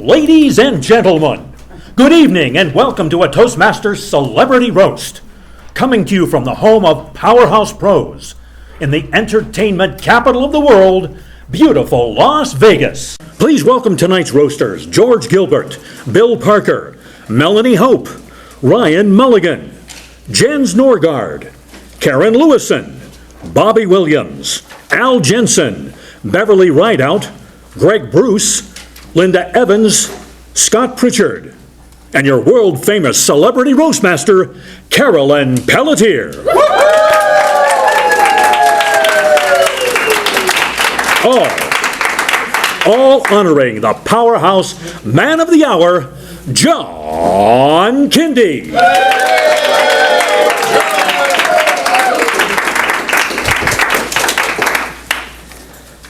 Ladies and gentlemen, good evening and welcome to a Toastmaster Celebrity Roast, coming to you from the home of Powerhouse Pros in the entertainment capital of the world, beautiful Las Vegas. Please welcome tonight's roasters, George Gilbert, Bill Parker, Melanie Hope, Ryan Mulligan, Jens Norgard, Karen Lewison, Bobby Williams, Al Jensen, Beverly Rideout, Greg Bruce, Linda Evans, Scott Pritchard, and your world-famous celebrity roastmaster, Carolyn Pelletier. All honoring the powerhouse man of the hour, John Kinde.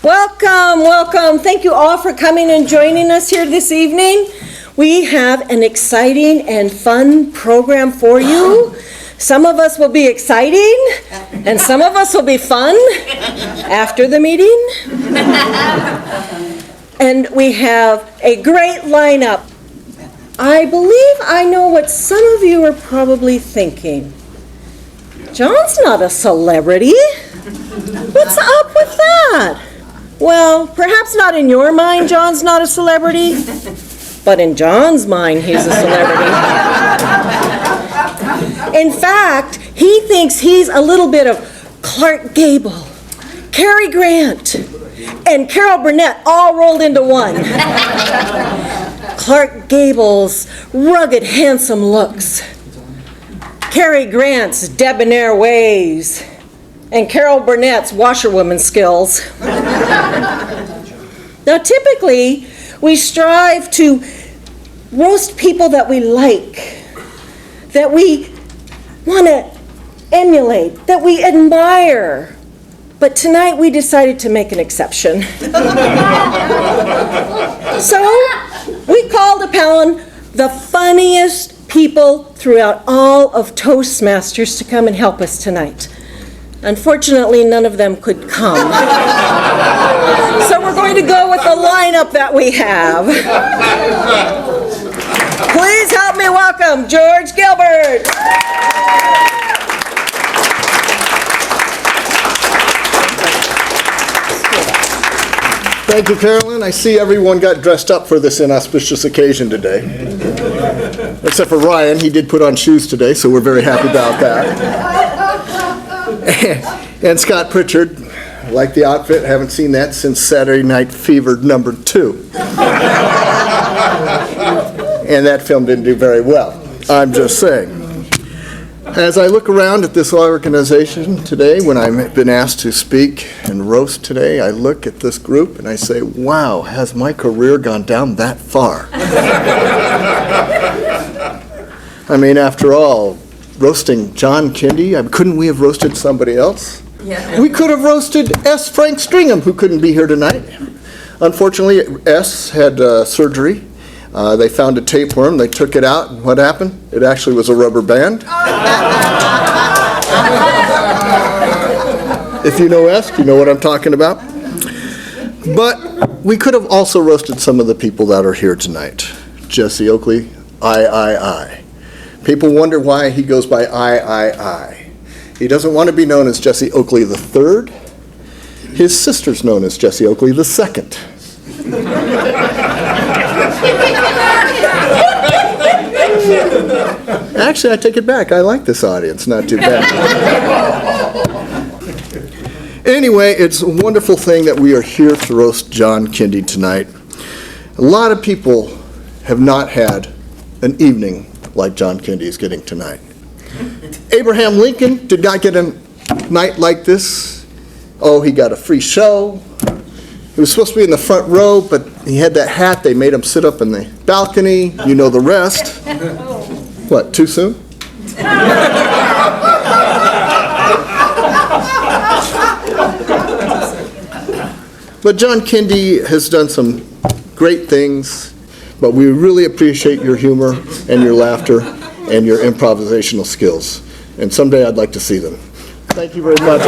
Welcome. Thank you all for coming and joining us here this evening. We have an exciting and fun program for you. Some of us will be exciting, and some of us will be fun after the meeting. And we have a great lineup. I believe I know what some of you are probably thinking. John's not a celebrity. What's up with that? Well, perhaps not in your mind, John's not a celebrity, but in John's mind, he's a celebrity. In fact, he thinks he's a little bit of Clark Gable, Cary Grant, and Carol Burnett all rolled into one. Clark Gable's rugged, handsome looks, Cary Grant's debonair ways, and Carol Burnett's washerwoman skills. Now, typically, we strive to roast people that we like, that we want to emulate, that we admire. But tonight, we decided to make an exception. So, we called upon the funniest people throughout all of Toastmasters to come and help us tonight. Unfortunately, none of them could come. So we're going to go with the lineup that we have. Please help me welcome George Gilbert. Thank you, Carolyn. I see everyone got dressed up for this inauspicious occasion today. Except for Ryan, he did put on shoes today, so we're very happy about that. And Scott Pritchard, like the outfit, haven't seen that since Saturday Night Fever #2. And that film didn't do very well. I'm just saying. As I look around at this organization today, when I've been asked to speak and roast today, I look at this group and I say, wow, has my career gone down that far? I mean, after all, roasting John Kinde, couldn't we have roasted somebody else? Yeah. We could have roasted S. Frank Stringham, who couldn't be here tonight. Unfortunately, S. had surgery. They found a tapeworm, they took it out, and what happened? It actually was a rubber band. If you know S, you know what I'm talking about. But we could have also roasted some of the people that are here tonight. Jesse Oakley, I. People wonder why he goes by I. He doesn't want to be known as Jesse Oakley III. His sister's known as Jesse Oakley II. Actually, I take it back. I like this audience. Not too bad. Anyway, it's a wonderful thing that we are here to roast John Kinde tonight. A lot of people have not had an evening like John Kinde is getting tonight. Abraham Lincoln did not get a night like this. Oh, he got a free show. He was supposed to be in the front row, but he had that hat. They made him sit up in the balcony. You know the rest. What, too soon? But John Kinde has done some great things, but we really appreciate your humor and your laughter and your improvisational skills. And someday I'd like to see them. Thank you very much.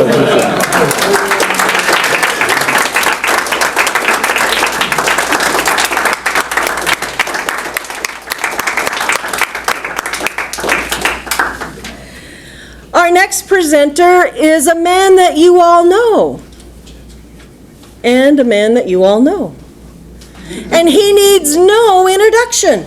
presenter is a man that you all know. And a man that you all know. And he needs no introduction.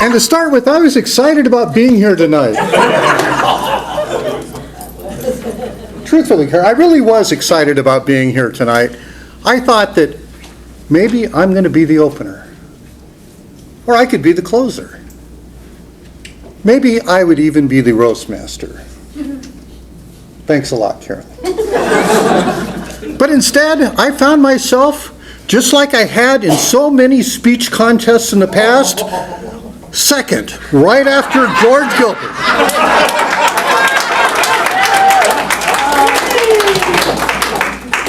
And to start with, I was excited about being here tonight. Truthfully, I really was excited about being here tonight. I thought that maybe I'm going to be the opener. Or I could be the closer. Maybe I would even be the roast master. Thanks a lot, Carol. But instead, I found myself, just like I had in so many speech contests in the past, second, right after George Gilbert.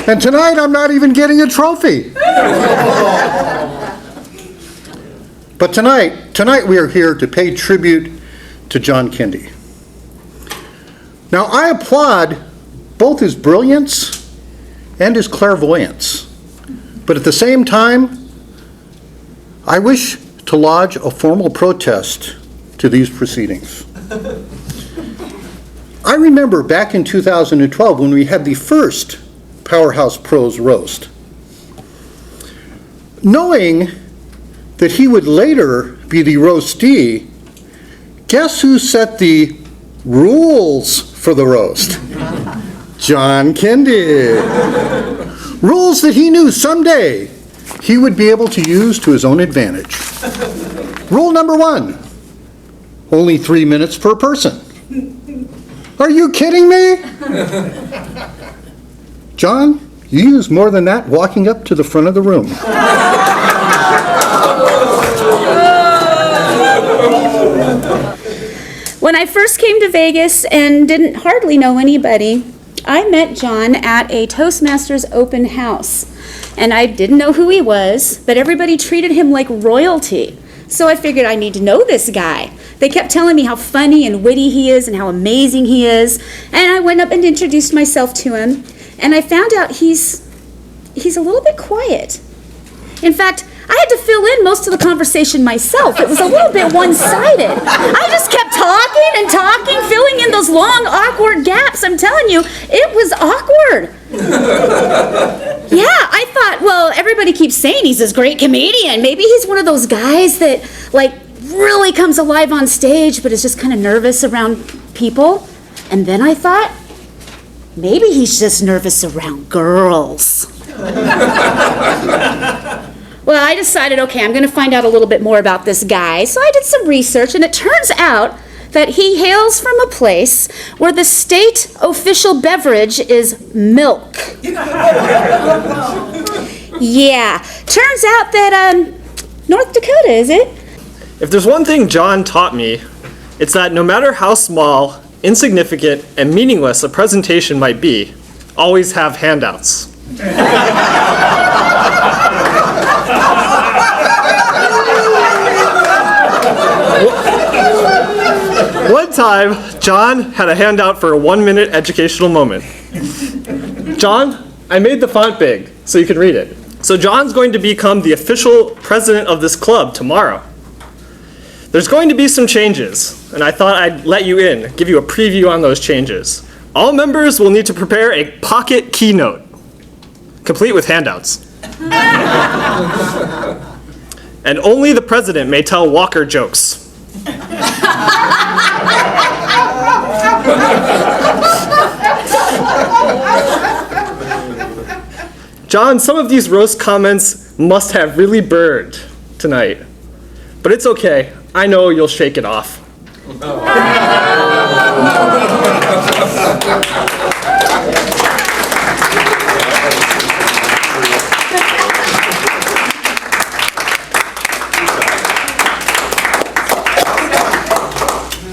And tonight, I'm not even getting a trophy. But tonight we are here to pay tribute to John Kinde. Now, I applaud both his brilliance and his clairvoyance. But at the same time, I wish to lodge a formal protest to these proceedings. I remember back in 2012 when we had the first Powerhouse Pros roast. Knowing that he would later be the roastee, guess who set the rules for the roast? John Kinde. Rules that he knew someday he would be able to use to his own advantage. Rule number 1, only 3 minutes per person. Are you kidding me? John, you use more than that walking up to the front of the room. When I first came to Vegas and didn't hardly know anybody, I met John at a Toastmasters open house. And I didn't know who he was, but everybody treated him like royalty. So I figured I need to know this guy. They kept telling me how funny and witty he is and how amazing he is. And I went up and introduced myself to him. And I found out he's a little bit quiet. In fact, I had to fill in most of the conversation myself. It was a little bit one-sided. I just kept talking and talking, filling in those long, awkward gaps. I'm telling you, it was awkward. Yeah, I thought, well, everybody keeps saying he's this great comedian. Maybe he's one of those guys that, like, really comes alive on stage, but is just kind of nervous around people. And then I thought, maybe he's just nervous around girls. Well, I decided, okay, I'm going to find out a little bit more about this guy. So I did some research, and it turns out that he hails from a place where the state official beverage is milk. Yeah, turns out that, North Dakota, is it? If there's one thing John taught me, it's that no matter how small, insignificant, and meaningless a presentation might be, always have handouts. One time, John had a handout for a 1-minute educational moment. John, I made the font big so you can read it. So John's going to become the official president of this club tomorrow. There's going to be some changes, and I thought I'd let you in, give you a preview on those changes. All members will need to prepare a pocket keynote, complete with handouts. And only the president may tell Walker jokes. John, some of these roast comments must have really burned tonight. But it's okay. I know you'll shake it off.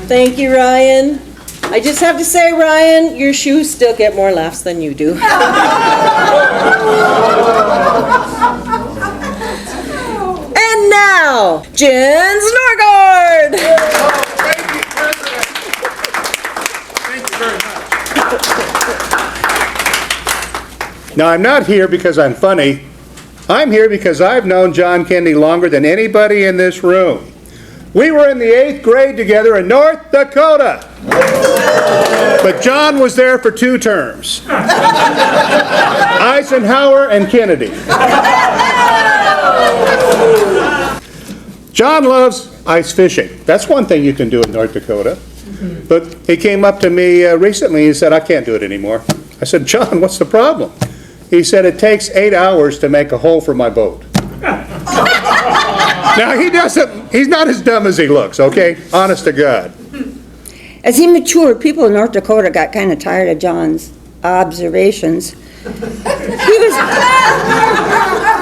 Thank you, Ryan. I just have to say, Ryan, your shoes still get more laughs than you do. And now, Jen Snorgard. Thank you, President. Thank you very much. Now, I'm not here because I'm funny. I'm here because I've known John Kinde longer than anybody in this room. We were in the 8th grade together in North Dakota. But John was there for 2 terms. Eisenhower and Kennedy. John loves ice fishing. That's one thing you can do in North Dakota. But he came up to me recently and he said, I can't do it anymore. I said, John, what's the problem? He said, it takes 8 hours to make a hole for my boat. Now, he's not as dumb as he looks, okay? Honest to God. As he matured, people in North Dakota got kind of tired of John's observations.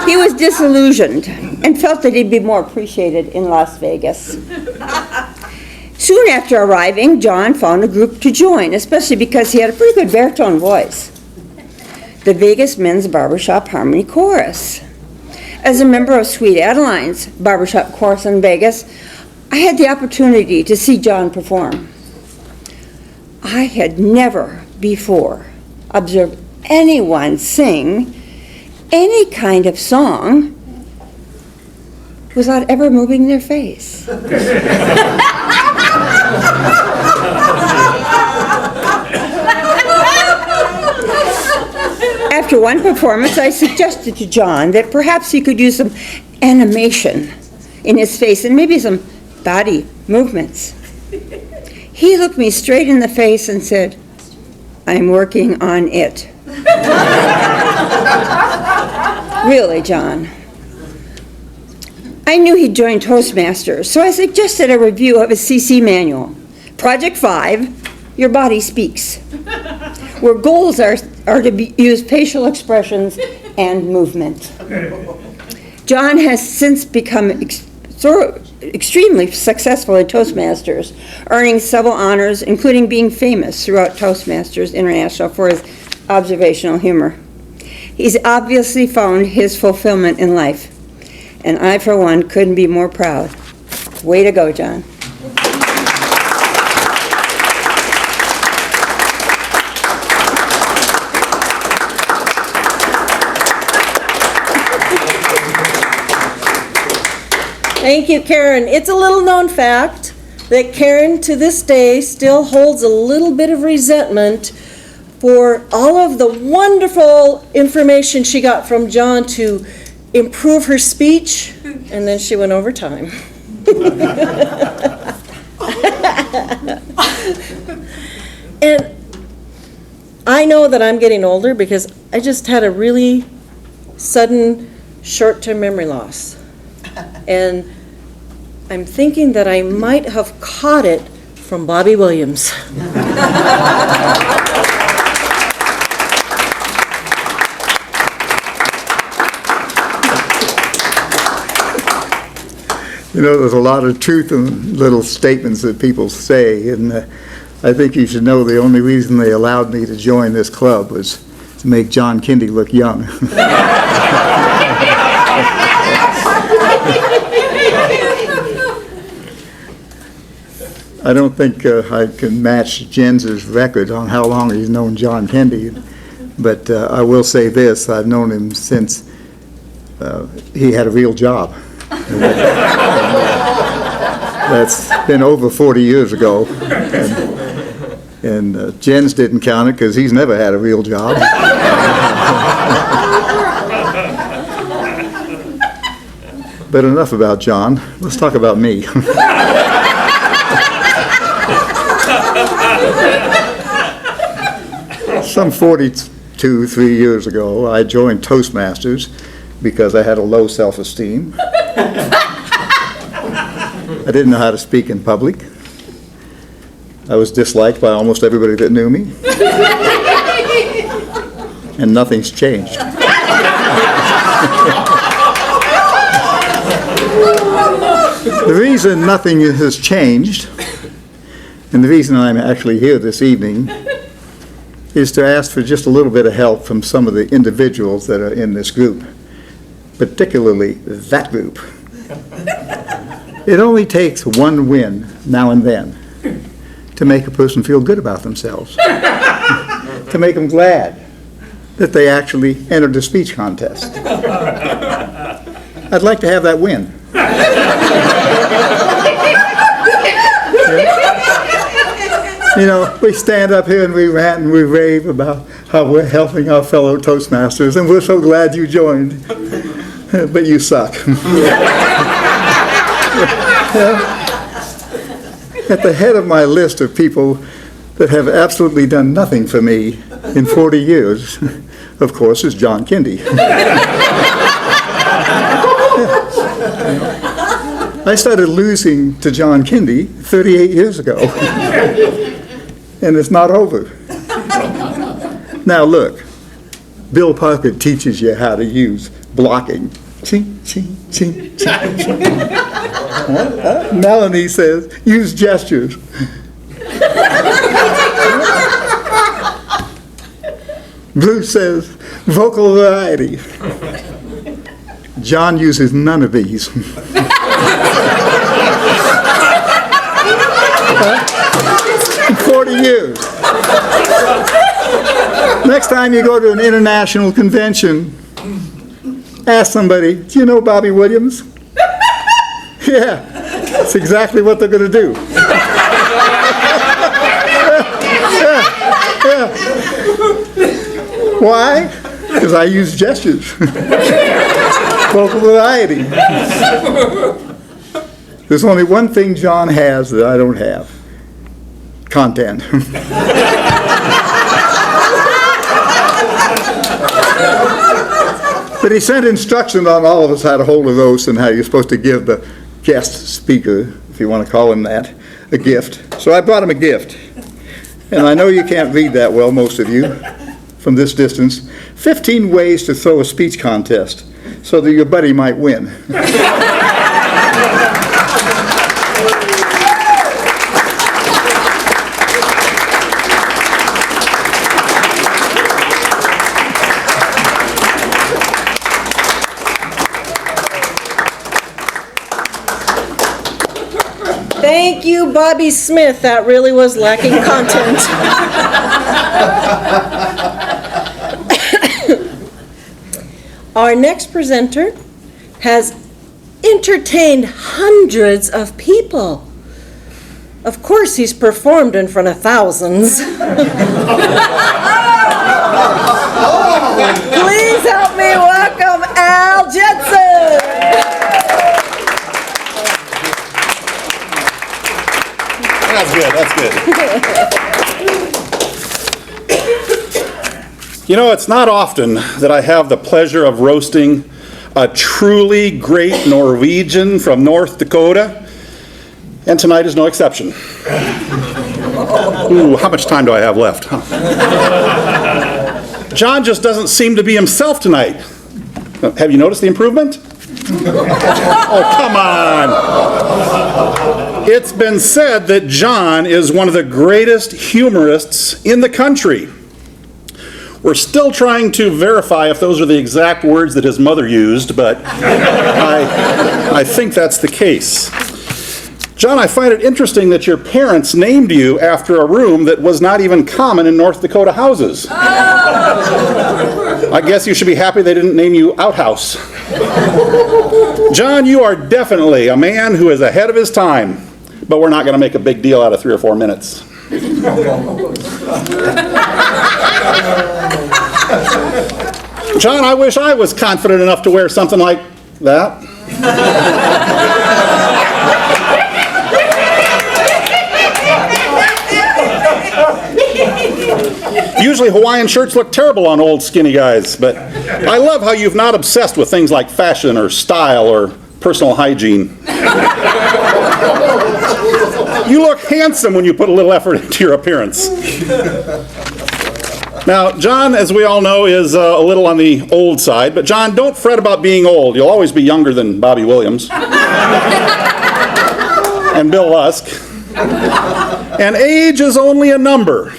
He was disillusioned and felt that he'd be more appreciated in Las Vegas. Soon after arriving, John found a group to join, especially because he had a pretty good baritone voice. The Vegas Men's Barbershop Harmony Chorus. As a member of Sweet Adeline's barbershop chorus in Vegas, I had the opportunity to see John perform. I had never before observed anyone sing any kind of song without ever moving their face. After one performance, I suggested to John that perhaps he could use some animation in his face and maybe some body movements. He looked me straight in the face and said, I'm working on it. Really, John. I knew he'd joined Toastmasters, so I suggested a review of his CC manual. Project 5, Your Body Speaks, where goals are to use facial expressions and movement. John has since become extremely successful at Toastmasters, earning several honors, including being famous throughout Toastmasters International for his observational humor. He's obviously found his fulfillment in life, and I, for one, couldn't be more proud. Way to go, John. Thank you, Karen. It's a little known fact that Karen to this day still holds a little bit of resentment for all of the wonderful information she got from John to improve her speech, and then she went over time. And I know that I'm getting older because I just had a really sudden short-term memory loss. And I'm thinking that I might have caught it from Bobby Williams. You know, there's a lot of truth in little statements that people say, and I think you should know the only reason they allowed me to join this club was to make John Kinde look young. I don't think I can match Jens's record on how long he's known John Kinde, but I will say this, I've known him since he had a real job. That's been over 40 years ago, and Jens didn't count it because he's never had a real job. But enough about John, let's talk about me. Some 3 years ago, I joined Toastmasters because I had a low self-esteem. I didn't know how to speak in public. I was disliked by almost everybody that knew me. And nothing's changed. The reason nothing has changed, and the reason I'm actually here this evening, is to ask for just a little bit of help from some of the individuals that are in this group, particularly that group. It only takes one win now and then to make a person feel good about themselves, to make them glad that they actually entered the speech contest. I'd like to have that win. You know, we stand up here and we rant and we rave about how we're helping our fellow Toastmasters, and we're so glad you joined. But you suck. At the head of my list of people that have absolutely done nothing for me in 40 years, of course, is John Kinde. I started losing to John Kinde 38 years ago, and it's not over. Now look, Bill Parker teaches you how to use blocking. Ching, ching, ching, ching, ching. Melanie says, use gestures. Bruce says, vocal variety. John uses none of these. 40 years. Next time you go to an international convention, ask somebody, do you know Bobby Williams? Yeah, that's exactly what they're going to do. Yeah. Why? Because I use gestures. Vocal variety. There's only one thing John has that I don't have. Content. But he sent instructions on all of us how to hold a roast and how you're supposed to give the guest speaker, if you want to call him that, a gift. So I brought him a gift. And I know you can't read that well, most of you, from this distance. 15 ways to throw a speech contest so that your buddy might win. Thank you, Bobby Smith. That really was lacking content. Our next presenter has entertained hundreds of people. Of course, he's performed in front of thousands. Please help me welcome Al Jetson. That's good, that's good. You know, it's not often that I have the pleasure of roasting a truly great Norwegian from North Dakota, and tonight is no exception. Ooh, how much time do I have left? Huh? John just doesn't seem to be himself tonight. Have you noticed the improvement? Oh, come on. It's been said that John is one of the greatest humorists in the country. We're still trying to verify if those are the exact words that his mother used, but I think that's the case. John, I find it interesting that your parents named you after a room that was not even common in North Dakota houses. I guess you should be happy they didn't name you Outhouse. John, you are definitely a man who is ahead of his time, but we're not going to make a big deal out of 3 or 4 minutes. John, I wish I was confident enough to wear something like that. Usually Hawaiian shirts look terrible on old skinny guys, but I love how you've not obsessed with things like fashion or style or personal hygiene. You look handsome when you put a little effort into your appearance. Now, John, as we all know, is a little on the old side, but John, don't fret about being old. You'll always be younger than Bobby Williams and Bill Lusk. And age is only a number.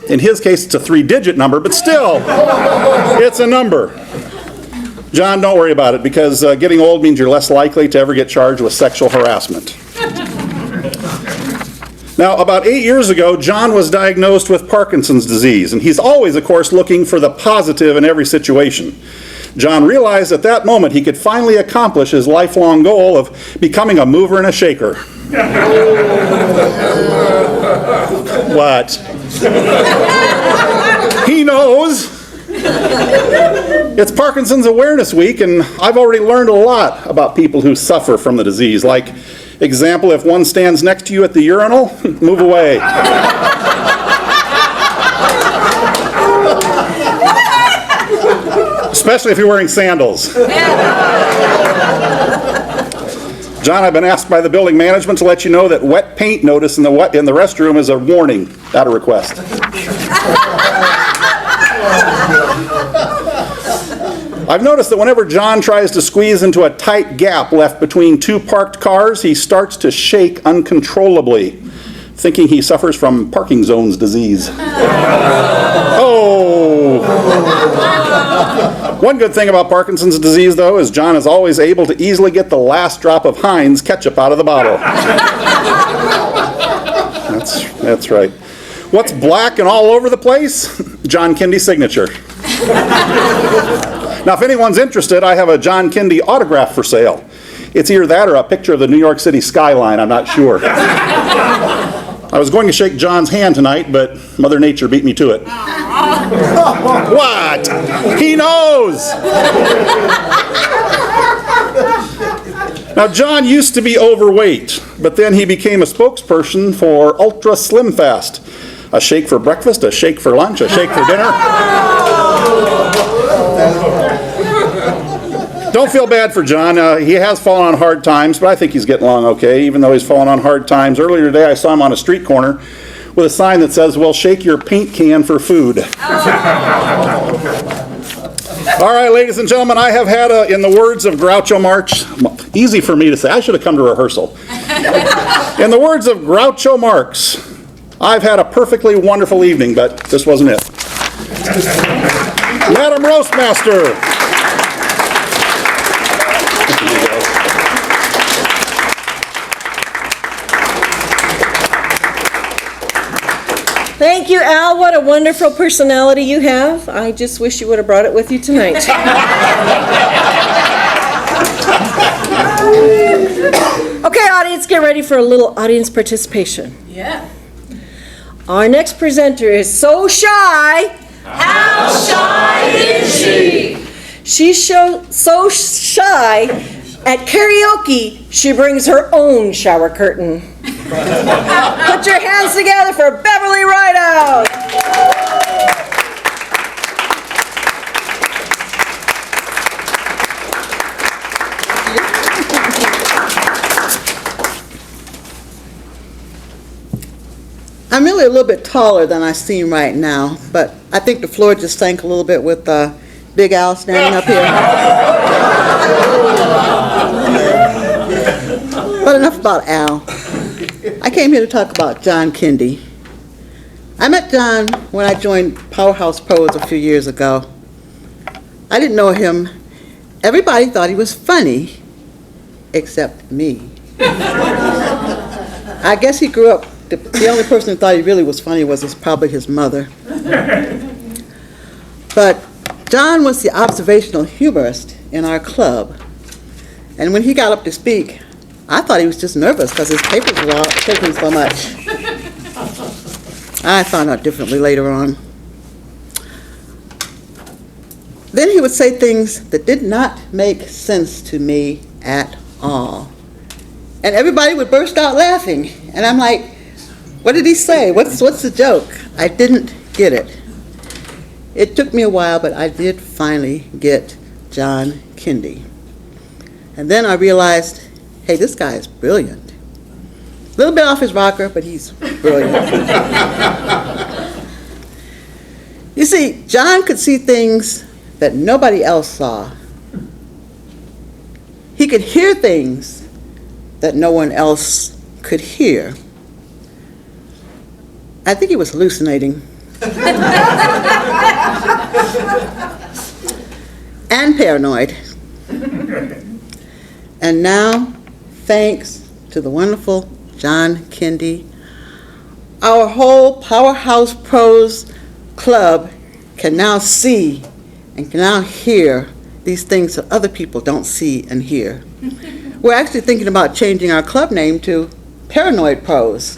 In his case, it's a 3-digit number, but still, it's a number. John, don't worry about it, because getting old means you're less likely to ever get charged with sexual harassment. Now, about 8 years ago, John was diagnosed with Parkinson's disease, and he's always, of course, looking for the positive in every situation. John realized at that moment he could finally accomplish his lifelong goal of becoming a mover and a shaker. What? He knows. It's Parkinson's Awareness Week, and I've already learned a lot about people who suffer from the disease. Like, example, if one stands next to you at the urinal, move away. Especially if you're wearing sandals. John, I've been asked by the building management to let you know that wet paint notice in the restroom is a warning, not a request. I've noticed that whenever John tries to squeeze into a tight gap left between two parked cars, he starts to shake uncontrollably, thinking he suffers from parking zones disease. Oh! One good thing about Parkinson's disease, though, is John is always able to easily get the last drop of Heinz ketchup out of the bottle. That's right. What's black and all over the place? John Kinde's signature. Now, if anyone's interested, I have a John Kinde autograph for sale. It's either that or a picture of the New York City skyline, I'm not sure. I was going to shake John's hand tonight, but Mother Nature beat me to it. What? He knows! Now, John used to be overweight, but then he became a spokesperson for Ultra Slim Fast. A shake for breakfast, a shake for lunch, a shake for dinner. Don't feel bad for John. He has fallen on hard times, but I think he's getting along okay, even though he's fallen on hard times. Earlier today, I saw him on a street corner with a sign that says, well, shake your paint can for food. All right, ladies and gentlemen, I have had, in the words of Groucho Marx, easy for me to say, I should have come to rehearsal. In the words of Groucho Marx, I've had a perfectly wonderful evening, but this wasn't it. Madam Roastmaster. Thank you, Al. What a wonderful personality you have. I just wish you would have brought it with you tonight. Okay, audience, get ready for a little audience participation. Yeah. Our next presenter is so shy. How shy is she? She's so shy, at karaoke, she brings her own shower curtain. Put your hands together for Beverly Rideout. I'm really a little bit taller than I seem right now, but I think the floor just sank a little bit with Big Al standing up here. But enough about Al. I came here to talk about John Kinde. I met John when I joined Powerhouse Pros a few years ago. I didn't know him. Everybody thought he was funny, except me. I guess he grew up, the only person who thought he really was funny was probably his mother. But John was the observational humorist in our club. And when he got up to speak, I thought he was just nervous because his papers were all taking so much. I found out differently later on. Then he would say things that did not make sense to me at all. And everybody would burst out laughing. And I'm like, what did he say? What's the joke? I didn't get it. It took me a while, but I did finally get John Kinde. And then I realized, hey, this guy is brilliant. A little bit off his rocker, but he's brilliant. You see, John could see things that nobody else saw. He could hear things that no one else could hear. I think he was hallucinating. And paranoid. And now, thanks to the wonderful John Kinde, our whole Powerhouse Pros Club can now see and can now hear these things that other people don't see and hear. We're actually thinking about changing our club name to Paranoid Pros.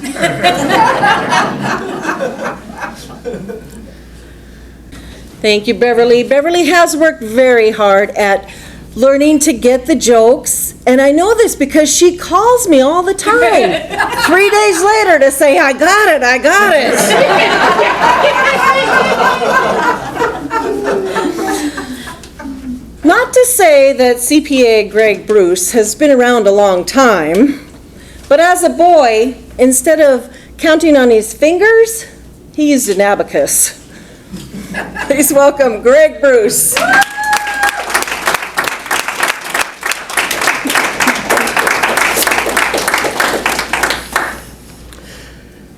Thank you, Beverly. Beverly has worked very hard at learning to get the jokes, and I know this because she calls me all the time, 3 days later to say, I got it, I got it. Not to say that CPA Greg Bruce has been around a long time, but as a boy, instead of counting on his fingers, he used an abacus. Please welcome Greg Bruce.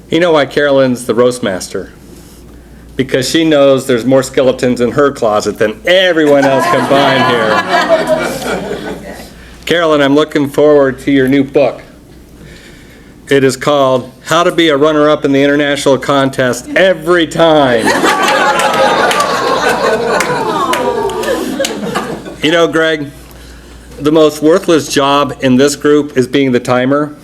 You know why Carolyn's the roast master? Because she knows there's more skeletons in her closet than everyone else combined here. Carolyn, I'm looking forward to your new book. It is called How to Be a Runner-Up in the International Contest Every Time. You know, Greg, the most worthless job in this group is being the timer.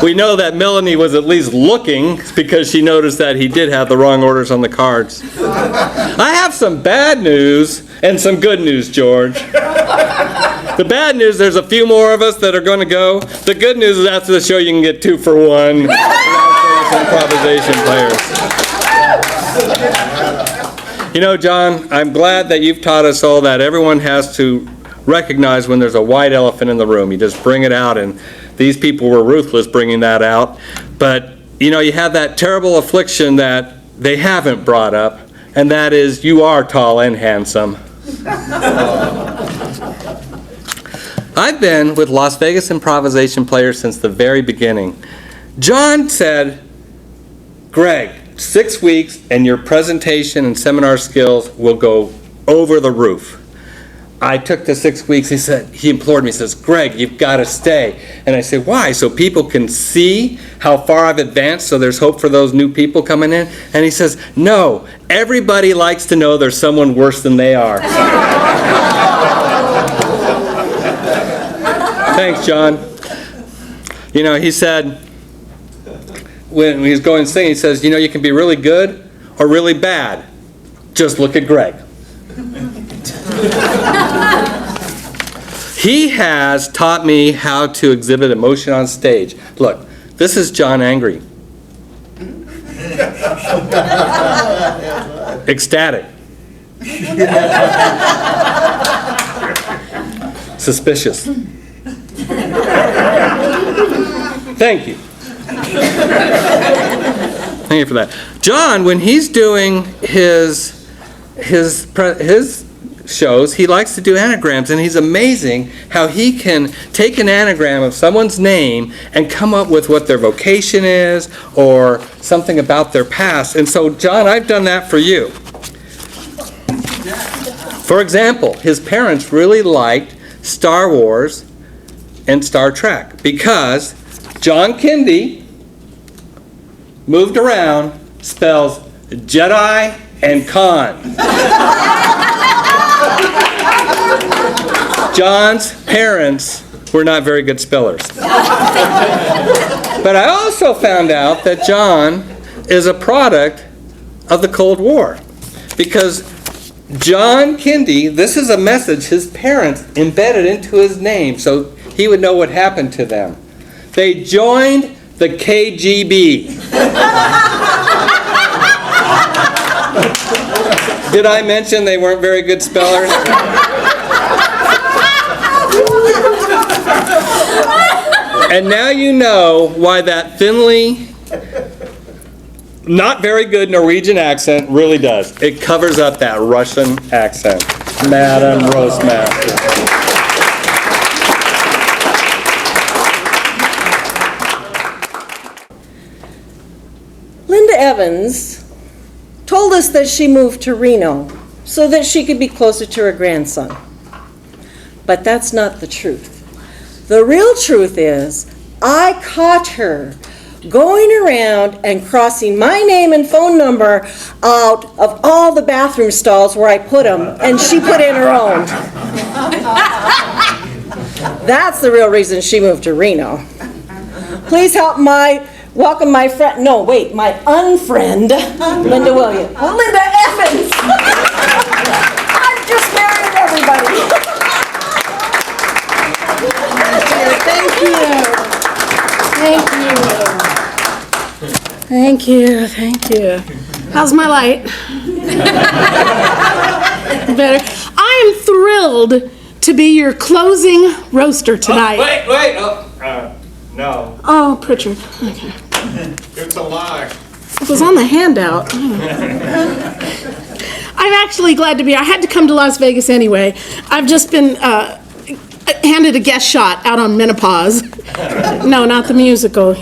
We know that Melanie was at least looking because she noticed that he did have the wrong orders on the cards. I have some bad news and some good news, George. The bad news, there's a few more of us that are going to go. The good news is after the show you can get 2 for 1. Improvisation players. You know, John, I'm glad that you've taught us all that everyone has to recognize when there's a white elephant in the room. You just bring it out, and these people were ruthless bringing that out. But, you know, you have that terrible affliction that they haven't brought up, and that is you are tall and handsome. I've been with Las Vegas improvisation players since the very beginning. John said, Greg, 6 weeks and your presentation and seminar skills will go over the roof. I took the 6 weeks, he implored me, he says, Greg, you've got to stay. And I said, why? So people can see how far I've advanced, so there's hope for those new people coming in? And he says, no, everybody likes to know there's someone worse than they are. Thanks, John. You know, he said, when he was going to sing, he says, you know, you can be really good or really bad. Just look at Greg. He has taught me how to exhibit emotion on stage. Look, this is John angry. Ecstatic. Suspicious. Thank you. Thank you for that. John, when he's doing his shows, he likes to do anagrams, and he's amazing how he can take an anagram of someone's name and come up with what their vocation is or something about their past. And so, John, I've done that for you. For example, his parents really liked Star Wars and Star Trek because John Kinde moved around, spells Jedi and Khan. John's parents were not very good spellers. But I also found out that John is a product of the Cold War. Because John Kinde, this is a message his parents embedded into his name so he would know what happened to them. They joined the KGB. Did I mention they weren't very good spellers? And now you know why that thinly, not very good Norwegian accent really does. It covers up that Russian accent. Madam Roastmaster. Linda Evans told us that she moved to Reno so that she could be closer to her grandson. But that's not the truth. The real truth is, I caught her going around and crossing my name and phone number out of all the bathroom stalls where I put them, and she put in her own. That's the real reason she moved to Reno. Please help welcome my friend, no, wait, my unfriend, Linda Williams. Linda Evans! I'm just married everybody. Thank you. Thank you, thank you. How's my light? Better. I am thrilled to be your closing roaster tonight. No. Oh, Pritchard. Okay. It's a lie. It was on the handout. I'm actually glad to be here. I had to come to Las Vegas anyway. I've just been handed a guest shot out on Menopause. No, not the musical.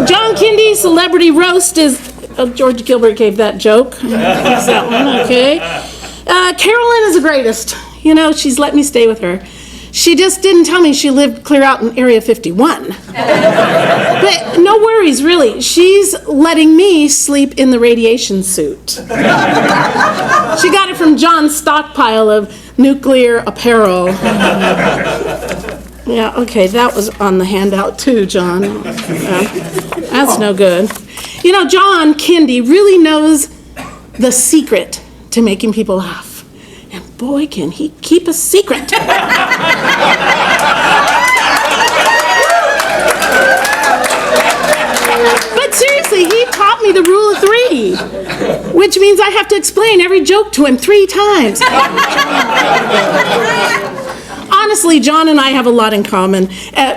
John Kinde, Celebrity Roast is... George Gilbert gave that joke. That's that one, okay. Carolyn is the greatest. You know, she's let me stay with her. She just didn't tell me she lived clear out in Area 51. But no worries, really. She's letting me sleep in the radiation suit. She got it from John's stockpile of nuclear apparel. Yeah, okay, that was on the handout too, John. That's no good. You know, John Kinde really knows the secret to making people laugh. And boy, can he keep a secret. But seriously, he taught me the rule of 3, which means I have to explain every joke to him 3 times. Honestly, John and I have a lot in common,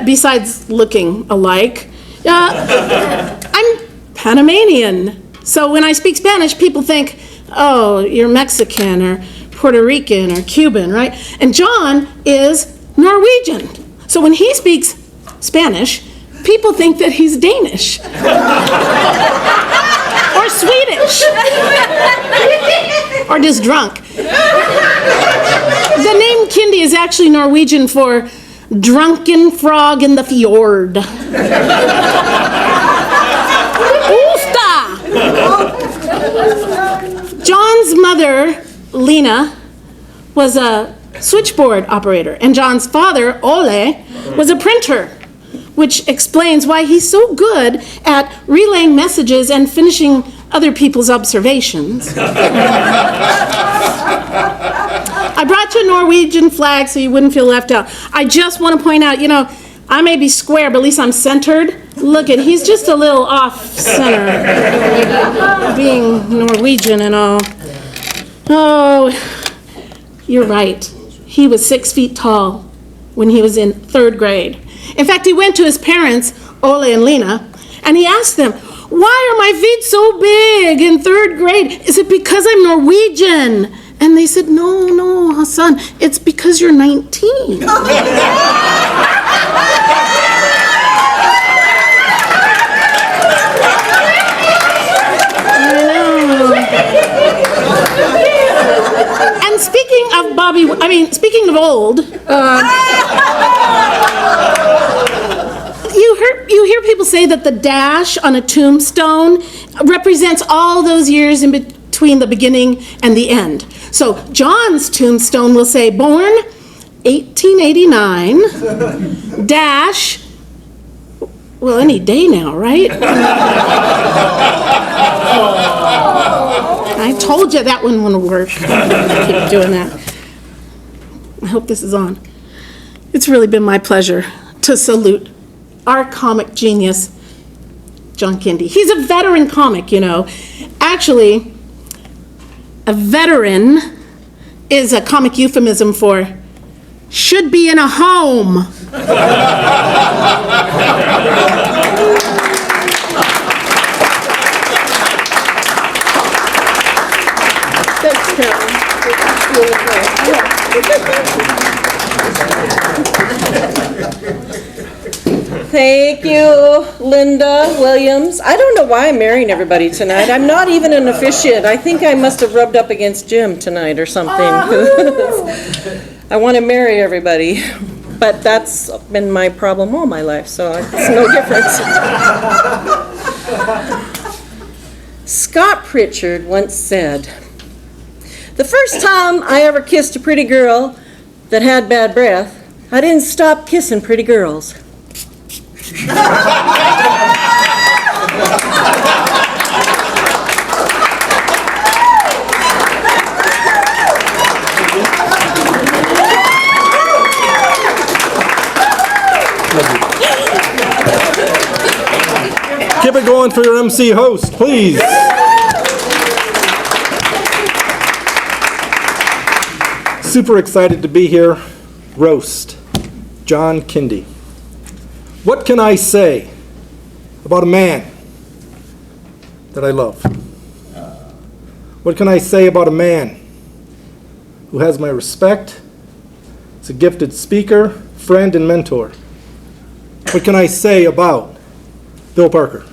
besides looking alike. I'm Panamanian, so when I speak Spanish, people think, oh, you're Mexican or Puerto Rican or Cuban, right? And John is Norwegian. So when he speaks Spanish, people think that he's Danish. Or Swedish. Or just drunk. The name Kinde is actually Norwegian for drunken frog in the fjord. John's mother, Lena, was a switchboard operator, and John's father, Ole, was a printer, which explains why he's so good at relaying messages and finishing other people's observations. I brought you a Norwegian flag so you wouldn't feel left out. I just want to point out, you know, I may be square, but at least I'm centered. Look at, he's just a little off-center, being Norwegian and all. Oh, you're right. He was 6 feet tall when he was in 3rd grade. In fact, he went to his parents, Ole and Lena, and he asked them, why are my feet so big in 3rd grade? Is it because I'm Norwegian? And they said, no, son, it's because you're 19. And speaking of old, you hear people say that the dash on a tombstone represents all those years in between the beginning and the end. So John's tombstone will say born 1889 dash, well, any day now, right? I told you that one wouldn't work. Keep doing that. I hope this is on. It's really been my pleasure to salute our comic genius, John Kinde. He's a veteran comic, you know. Actually, a veteran is a comic euphemism for should be in a home. Thanks, Carolyn. Thank you, Linda Williams. I don't know why I'm marrying everybody tonight. I'm not even an officiant. I think I must have rubbed up against Jim tonight or something. I want to marry everybody, but that's been my problem all my life, so it's no difference. Scott Pritchard once said, "The first time I ever kissed a pretty girl that had bad breath, I didn't stop kissing pretty girls." Keep it going for your MC host, please. Super excited to be here. Roast John Kinde. What can I say about a man that I love? What can I say about a man who has my respect? He's a gifted speaker, friend, and mentor. What can I say about Bill Parker?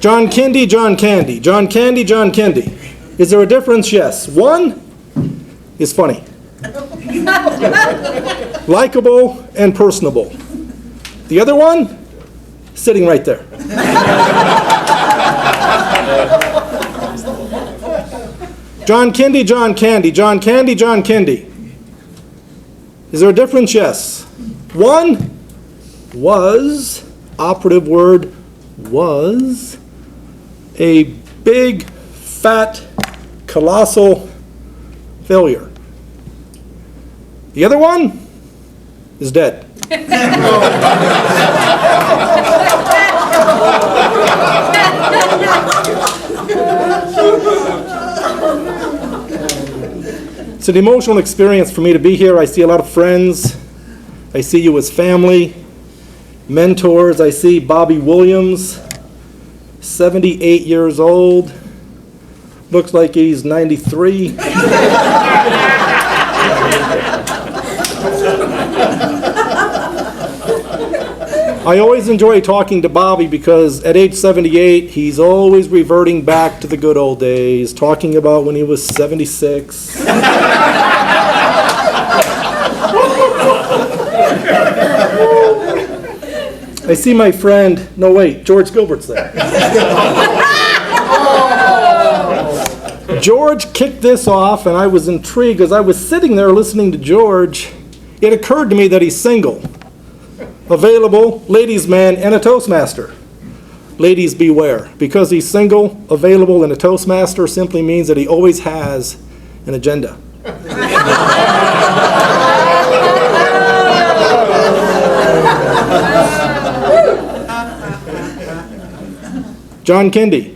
John Kinde, John Kinde, John Kinde, John Kinde. Is there a difference? Yes. One is funny, likable, and personable. The other one, sitting right there. John Kinde, John Kinde, John Kinde, John Kinde. Is there a difference? Yes. One was, operative word was, a big, fat, colossal failure. The other one is dead. It's an emotional experience for me to be here. I see a lot of friends. I see you as family, mentors. I see Bobby Williams, 78 years old. Looks like he's 93. I always enjoy talking to Bobby because at age 78, he's always reverting back to the good old days, talking about when he was 76. I see my friend, no wait, George Gilbert's there. George kicked this off, and I was intrigued as I was sitting there listening to George. It occurred to me that he's single, available, ladies' man, and a Toastmaster. Ladies, beware. Because he's single, available, and a Toastmaster simply means that he always has an agenda. John Kinde,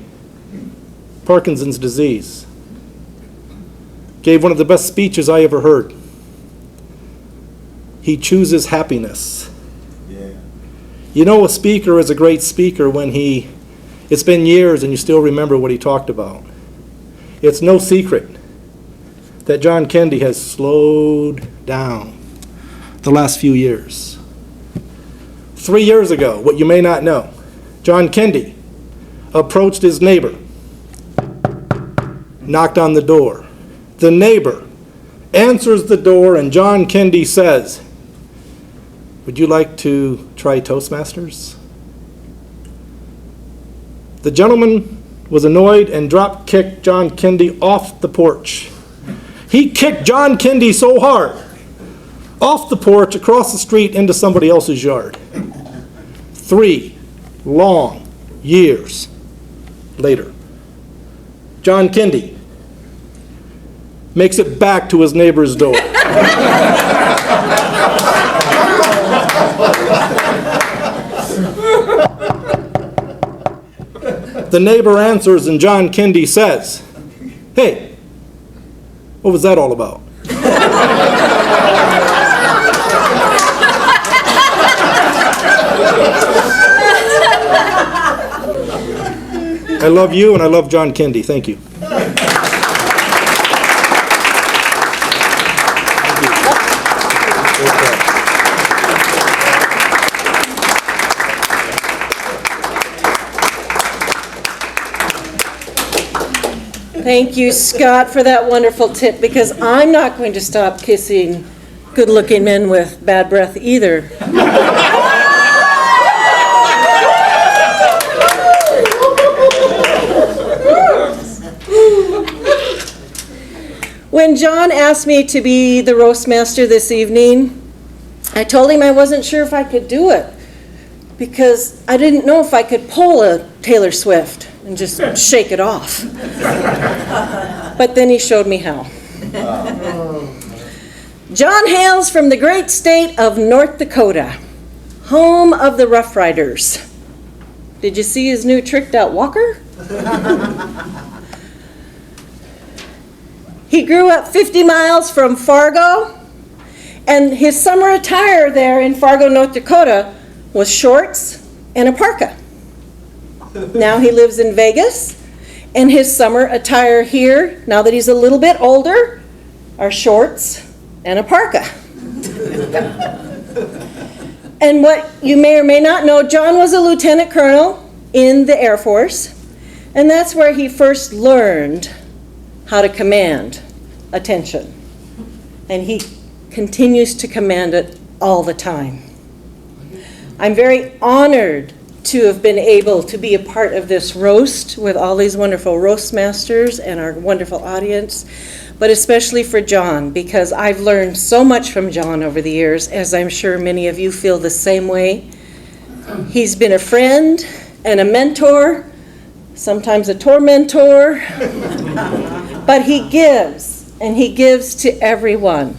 Parkinson's disease, gave one of the best speeches I ever heard. He chooses happiness. You know a speaker is a great speaker when it's been years and you still remember what he talked about. It's no secret that John Kinde has slowed down the last few years. 3 years ago, what you may not know, John Kinde approached his neighbor, knocked on the door. The neighbor answers the door and John Kinde says, "Would you like to try Toastmasters?" The gentleman was annoyed and drop-kicked John Kinde off the porch. He kicked John Kinde so hard, off the porch, across the street, into somebody else's yard. 3 long years later, John Kinde makes it back to his neighbor's door. The neighbor answers and John Kinde says, "Hey, what was that all about?" I love you and I love John Kinde. Thank you. Thank you, Scott, for that wonderful tip, because I'm not going to stop kissing good-looking men with bad breath either. When John asked me to be the roast master this evening, I told him I wasn't sure if I could do it, because I didn't know if I could pull a Taylor Swift and just shake it off. But then he showed me how. John hails from the great state of North Dakota, home of the Rough Riders. Did you see his new tricked out walker? He grew up 50 miles from Fargo, and his summer attire there in Fargo, North Dakota was shorts and a parka. Now he lives in Vegas, and his summer attire here, now that he's a little bit older, are shorts and a parka. And what you may or may not know, John was a lieutenant colonel in the Air Force, and that's where he first learned how to command attention. And he continues to command it all the time. I'm very honored to have been able to be a part of this roast with all these wonderful roast masters and our wonderful audience, but especially for John, because I've learned so much from John over the years, as I'm sure many of you feel the same way. He's been a friend and a mentor, sometimes a tormentor, but he gives, and he gives to everyone.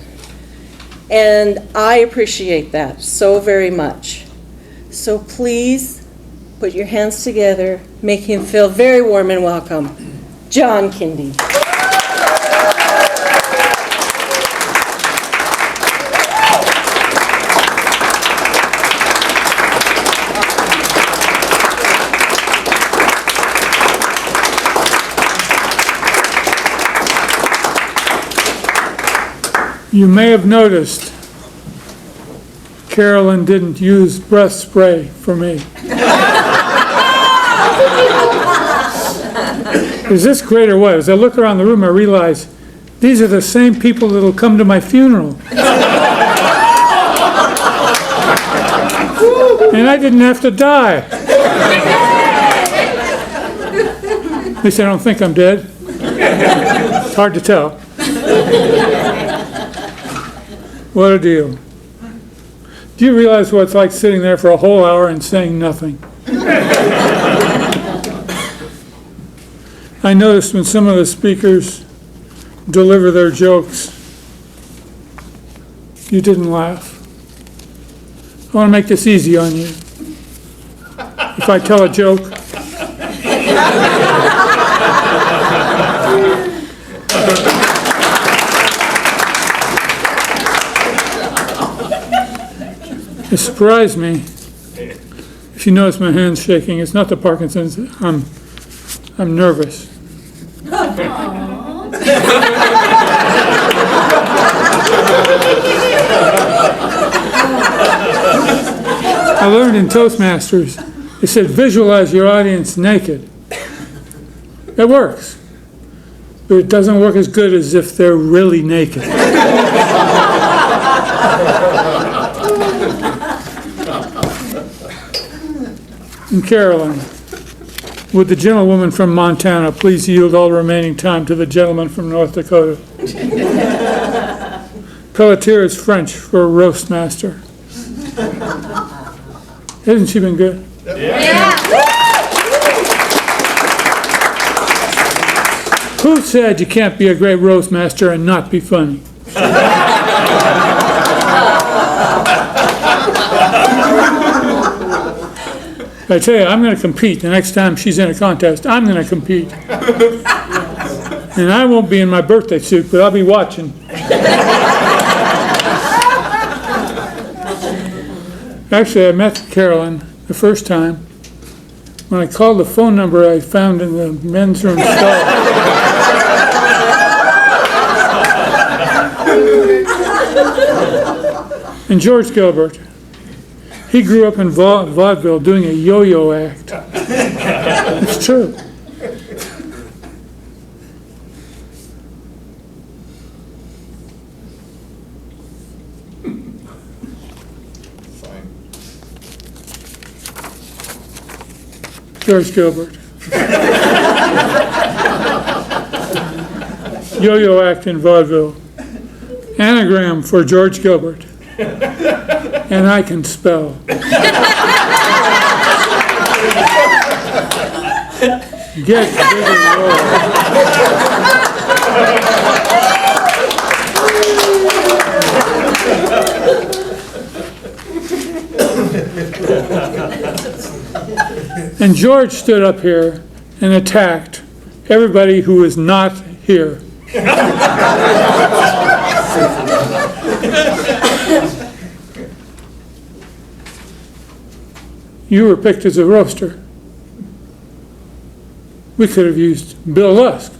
And I appreciate that so very much. So please put your hands together, make him feel very warm and welcome. John Kinde. You may have noticed Carolyn didn't use breath spray for me. Is this great or what? As I look around the room, I realize these are the same people that'll come to my funeral. And I didn't have to die. At least I don't think I'm dead. It's hard to tell. What a deal. Do you realize what it's like sitting there for a whole hour and saying nothing? I noticed when some of the speakers deliver their jokes, you didn't laugh. I want to make this easy on you. If I tell a joke, it surprised me. If you notice my hands shaking, it's not the Parkinson's. I'm nervous. I learned in Toastmasters, it said visualize your audience naked. It works, but it doesn't work as good as if they're really naked. And Carolyn, would the gentlewoman from Montana please yield all remaining time to the gentleman from North Dakota? Pelletier is French for roast master. Hasn't she been good? Yeah. Who said you can't be a great roast master and not be funny? I tell you, I'm going to compete. The next time she's in a contest, I'm going to compete. And I won't be in my birthday suit, but I'll be watching. Actually, I met Carolyn the first time when I called the phone number I found in the men's room stall. And George Gilbert, he grew up in vaudeville doing a yo-yo act. It's true. George Gilbert. Yo-yo act in vaudeville. Anagram for George Gilbert. And I can spell. Get bigger roll. And George stood up here and attacked everybody who was not here. You were picked as a roaster. We could have used Bill Lusk.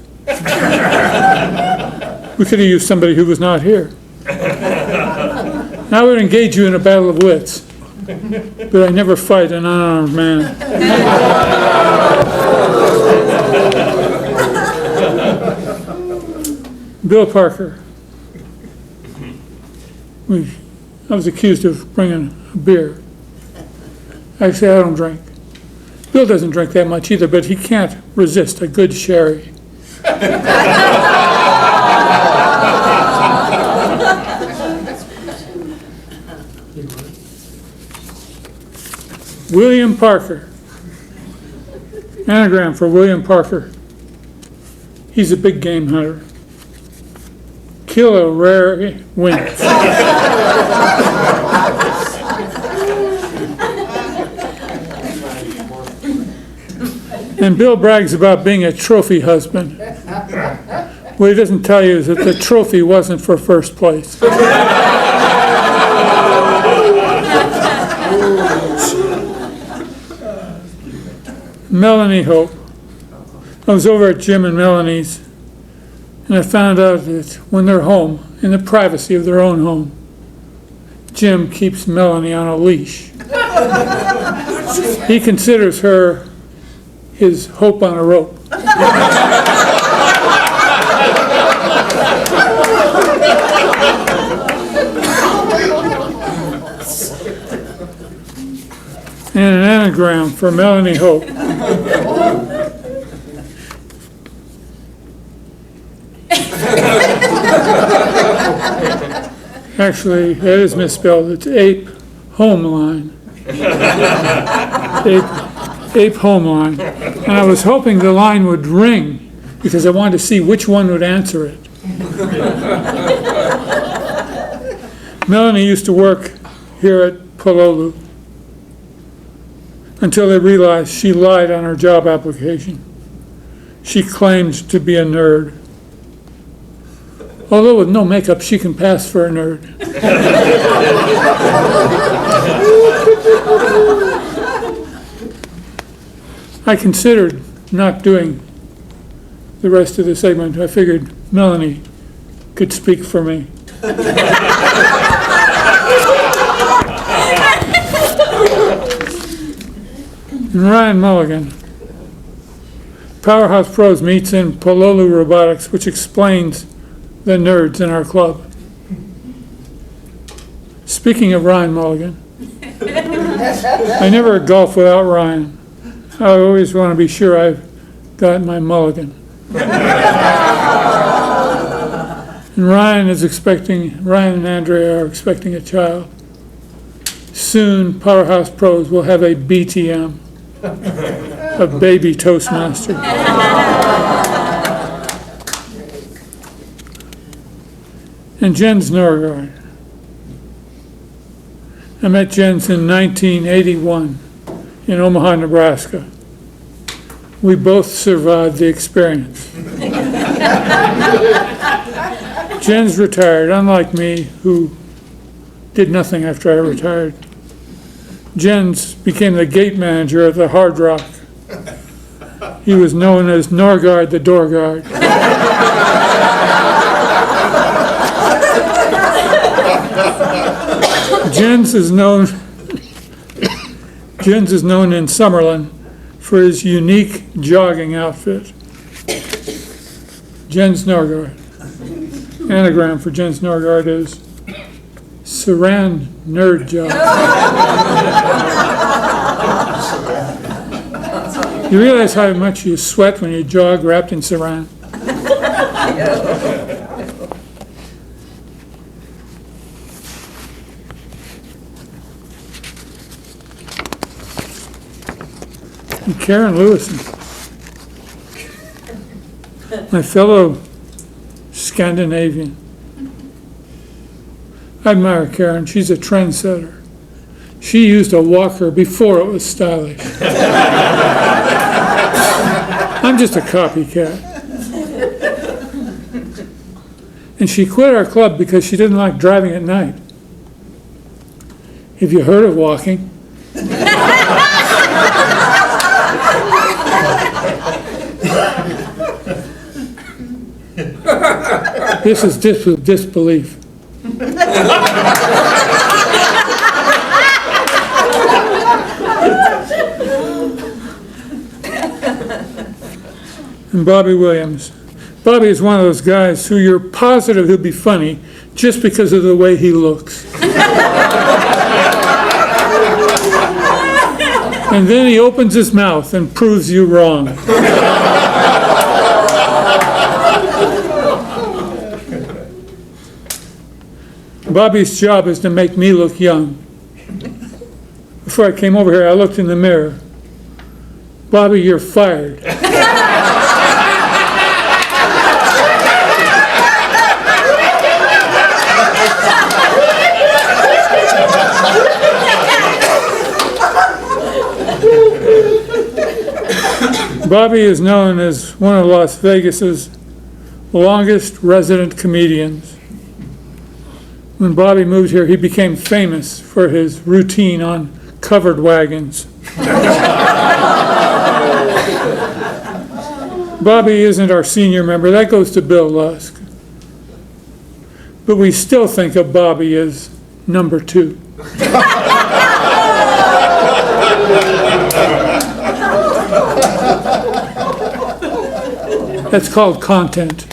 We could have used somebody who was not here. I would engage you in a battle of wits, but I never fight an unarmed man. Bill Parker. I was accused of bringing a beer. Actually, I don't drink. Bill doesn't drink that much either, but he can't resist a good sherry. William Parker. Anagram for William Parker. He's a big game hunter. Kill a rare wins. And Bill brags about being a trophy husband. What he doesn't tell you is that the trophy wasn't for first place. Melanie Hope. I was over at Jim and Melanie's, and I found out that when they're home, in the privacy of their own home, Jim keeps Melanie on a leash. He considers her his hope on a rope. And an anagram for Melanie Hope. Actually, that is misspelled. It's ape home line. Ape home line. And I was hoping the line would ring because I wanted to see which one would answer it. Melanie used to work here at Pololu until they realized she lied on her job application. She claimed to be a nerd. Although with no makeup, she can pass for a nerd. I considered not doing the rest of the segment. I figured Melanie could speak for me. And Ryan Mulligan. Powerhouse Pros meets in Pololu Robotics, which explains the nerds in our club. Speaking of Ryan Mulligan, I never golf without Ryan. I always want to be sure I've got my mulligan. And Ryan and Andrea are expecting a child. Soon, Powerhouse Pros will have a BTM, a baby Toastmaster. And Jens Norgard. I met Jens in 1981 in Omaha, Nebraska. We both survived the experience. Jens retired, unlike me, who did nothing after I retired. Jens became the gate manager at the Hard Rock. He was known as Norgard the Door Guard. Jens is known in Summerlin for his unique jogging outfit. Jens Norgard. Anagram for Jens Norgard is Saran Nerd Job. You realize how much you sweat when you jog wrapped in saran? And Karen Lewison, my fellow Scandinavian. I admire Karen. She's a trendsetter. She used a walker before it was stylish. I'm just a copycat. And she quit our club because she didn't like driving at night. Have you heard of walking? This is disbelief. And Bobby Williams. Bobby is one of those guys who you're positive he'll be funny just because of the way he looks. And then he opens his mouth and proves you wrong. Bobby's job is to make me look young. Before I came over here, I looked in the mirror. Bobby, you're fired. Bobby is known as one of Las Vegas's longest resident comedians. When Bobby moved here, he became famous for his routine on covered wagons. Bobby isn't our senior member. That goes to Bill Lusk. But we still think of Bobby as number 2. That's called content.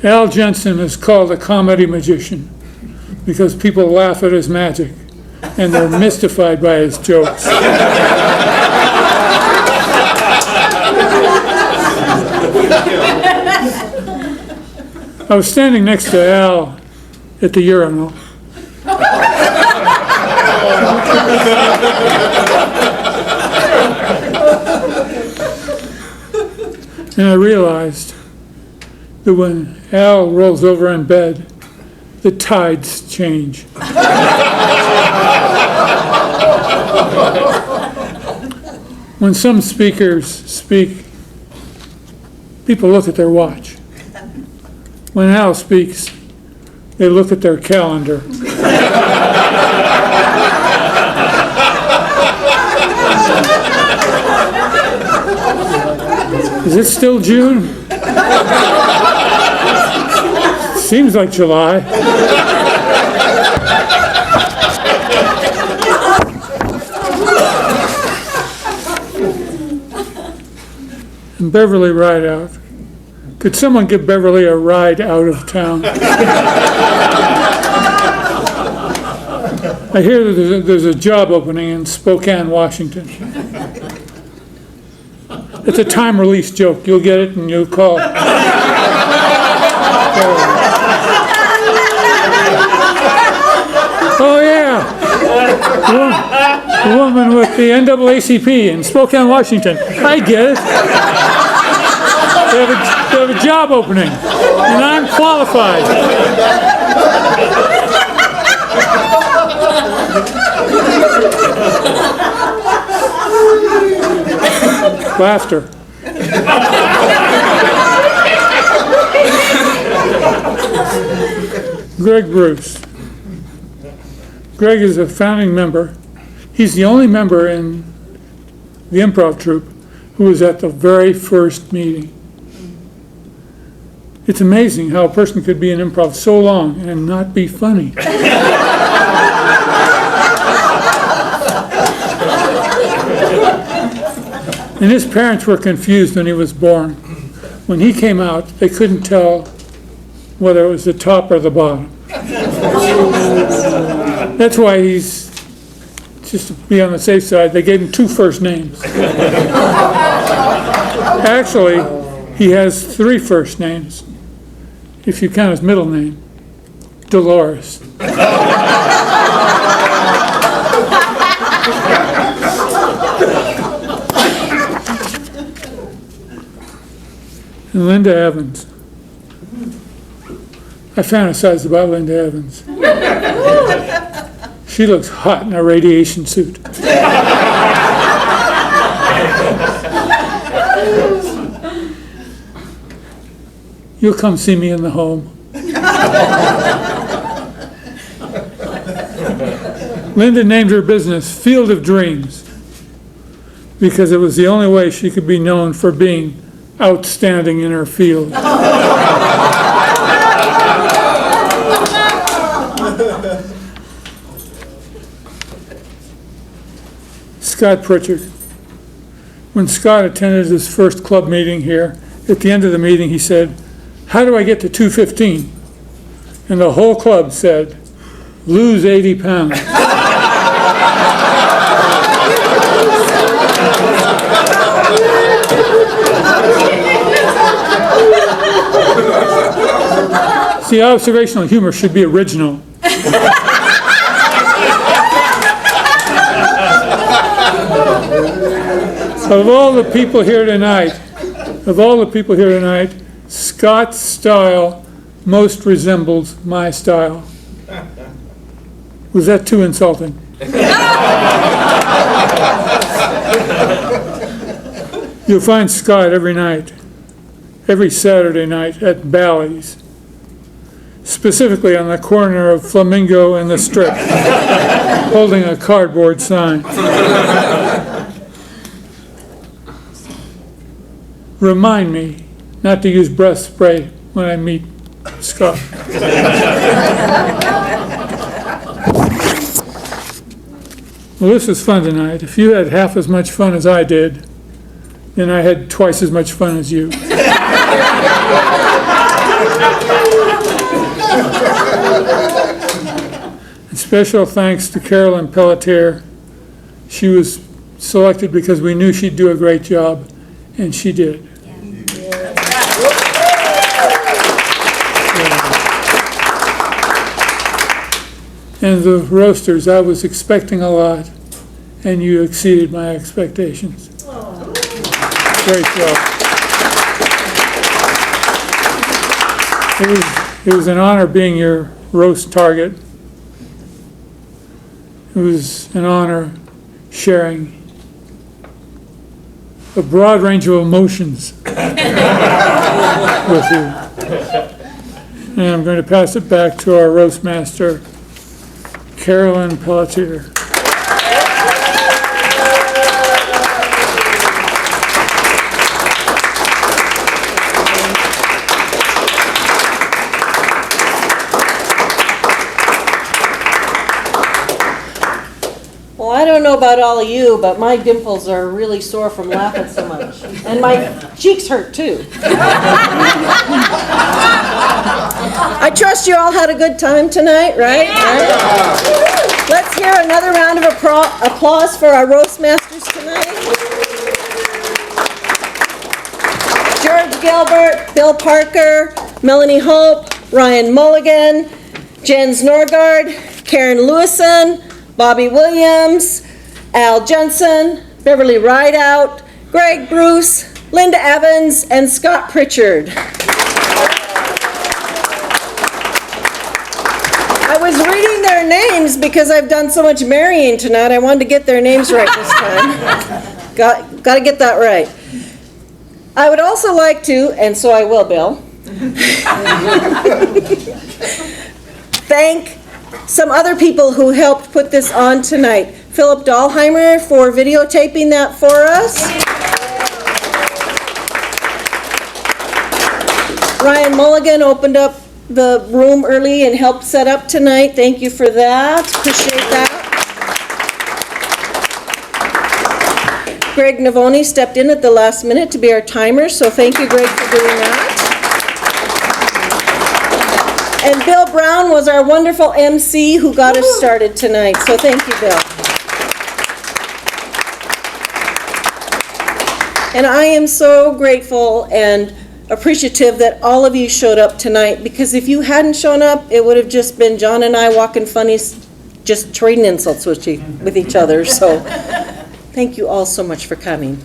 Al Jensen is called a comedy magician because people laugh at his magic and they're mystified by his jokes. I was standing next to Al at the urinal. And I realized that when Al rolls over in bed, the tides change. When some speakers speak, people look at their watch. When Al speaks, they look at their calendar. Is it still June? Seems like July. And Beverly Rideout. Could someone give Beverly a ride out of town? I hear that there's a job opening in Spokane, Washington. It's a time release joke. You'll get it and you'll call. Oh yeah, the woman with the NAACP in Spokane, Washington. I get it. They have a job opening, and I'm qualified. Laughter. Greg Bruce. Greg is a founding member. He's the only member in the improv troupe who was at the very first meeting. It's amazing how a person could be in improv so long and not be funny. And his parents were confused when he was born. When he came out, they couldn't tell whether it was the top or the bottom. That's why he's, just to be on the safe side, they gave him 2 first names. Actually, he has 3 first names, if you count his middle name, Dolores. And Linda Evans. I fantasized about Linda Evans. She looks hot in a radiation suit. You'll come see me in the home. Linda named her business Field of Dreams because it was the only way she could be known for being outstanding in her field. Scott Pritchard. When Scott attended his first club meeting here, at the end of the meeting he said, "How do I get to 215? And the whole club said, "Lose 80 pounds." See, observational humor should be original. Of all the people here tonight, Scott's style most resembles my style. Was that too insulting? You'll find Scott every night, every Saturday night at Bally's, specifically on the corner of Flamingo and the Strip, holding a cardboard sign. Remind me not to use breath spray when I meet Scott. Well, this was fun tonight. If you had half as much fun as I did, then I had twice as much fun as you. And special thanks to Carolyn Pelletier. She was selected because we knew she'd do a great job, and she did. And the roasters, I was expecting a lot, and you exceeded my expectations. Great job. It was an honor being your roast target. It was an honor sharing a broad range of emotions with you. And I'm going to pass it back to our roast master, Carolyn Pelletier. Well, I don't know about all of you, but my dimples are really sore from laughing so much. And my cheeks hurt too. I trust you all had a good time tonight, right? Yeah. Let's hear another round of applause for our roast masters tonight. George Gilbert, Bill Parker, Melanie Hope, Ryan Mulligan, Jens Norgard, Karen Lewison, Bobby Williams, Al Jensen, Beverly Rideout, Greg Bruce, Linda Evans, and Scott Pritchard. I was reading their names because I've done so much marrying tonight. I wanted to get their names right this time. Got to get that right. I would also like to, and so I will, Bill, thank some other people who helped put this on tonight. Philip Dahlheimer for videotaping that for us. Ryan Mulligan opened up the room early and helped set up tonight. Thank you for that. Appreciate that. Greg Navoni stepped in at the last minute to be our timer, so thank you, Greg, for doing that. And Bill Brown was our wonderful MC who got us started tonight, so thank you, Bill. And I am so grateful and appreciative that all of you showed up tonight, because if you hadn't shown up, it would have just been John and I walking funny, just trading insults with each other. So thank you all so much for coming.